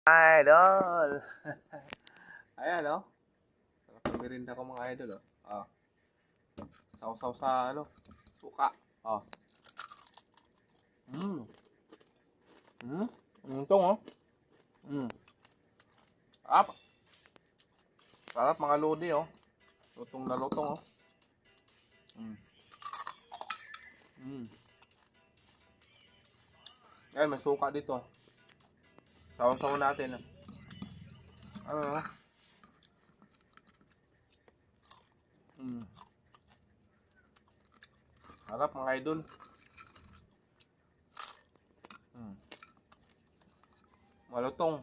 Idol! Ayan, oh. Sarap ng merinda ko mga idol, oh. Oh. Sausaw sa, suka. Oh. Mmm. Mmm. Itong, oh. Mmm. Sarap. Sarap mga lodi, oh. Lutong na lutong, oh. Mmm. Mmm. Ayan, may suka dito. Sausaw natin, oh. Ano, oh. Mmm. Sarap mga idol. Malutong.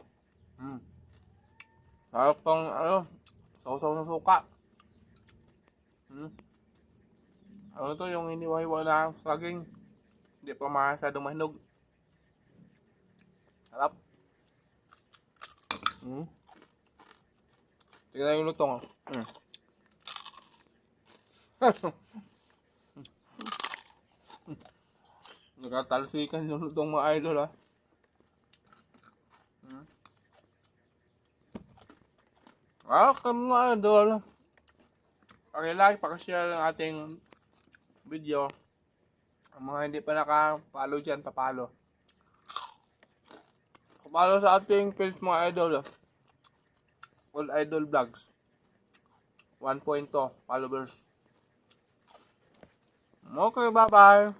Sarap pang, sausaw ng suka. Ano to, yung iniwa-hiwa na saging. Hindi pa masyadong mahinog. Sarap. Tingnan yung lutong, oh. Nagkatalsikan yung lutong mga idol, ah. Welcome mga idol. Paki-like, paki-share ng ating video. Ang mga hindi pa naka-follow dyan, papalo. Papalo sa ating page mga idol, ah. All Idol Vlogs. 1.2 followers. Okay, bye-bye.